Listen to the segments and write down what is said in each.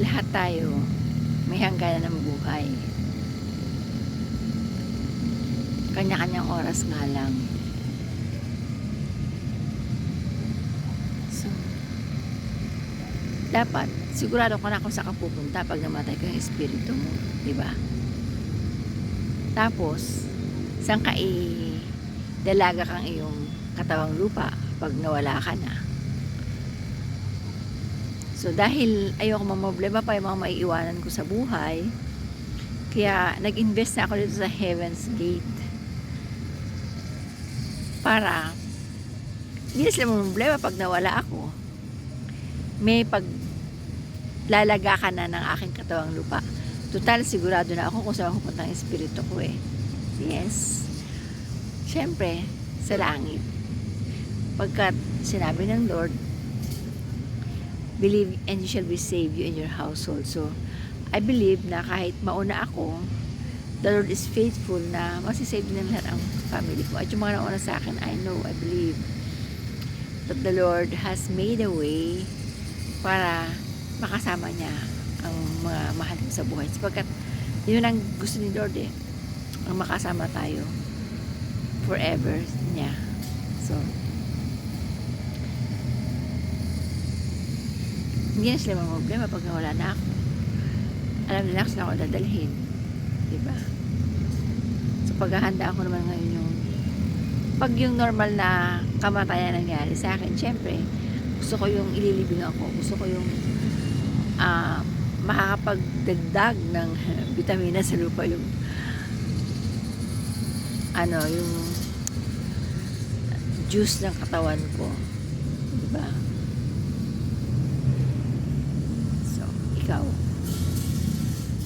lahat tayo may hangganan ng buhay. Kanya-kanyang oras nga lang. So, dapat sigurado ka na kung saan ka pupunta pag namatay ka yung espiritu mo, di ba? Tapos, saan ka dalaga kang iyong katawang lupa pag nawala ka na. So, dahil ayoko mamroblema pa yung mga maiiwanan ko sa buhay, kaya nag-invest na ako dito sa Heaven's Gate. Para, hindi na sila mamroblema pag nawala ako. May paglalaga ka na ng aking katawang lupa. Total, sigurado na ako kung saan pupunta ang espiritu ko eh. Yes. Siyempre, sa langit. Pagkat sinabi ng Lord, believe and you shall be saved, you and your household. So, I believe na kahit mauna ako, the Lord is faithful na masisave din lahat ang family ko. At yung mga nauna sa akin, I know, I believe that the Lord has made a way para makasama niya ang mga mahal ko sa buhay. Sapagkat yun ang gusto ni Lord eh, ang makasama tayo forever niya. So, hindi na sila mga problema pag nawala na ako. Alam nila kung saan ako dadalhin. Diba? So, paghahanda ako naman ngayon yung pag yung normal na kamatayan nangyari sa akin, syempre, gusto ko yung ililibing ako. Gusto ko yung makakapagdagdag ng vitamina sa lupa yung yung juice ng katawan ko. Diba? So, ikaw,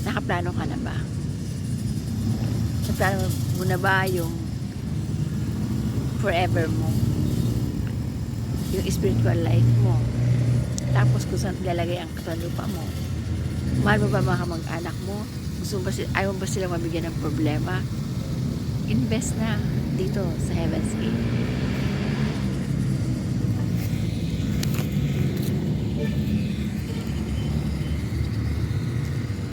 nakaplano ka na ba? Naplano mo na ba yung forever mo? Yung spiritual life mo? Tapos kung saan ilalagay ang katawan lupa mo? Mahal mo ba mga kamag-anak mo? Ayaw mo ba silang mabigyan ng problema? Invest na dito sa Heaven's Gate.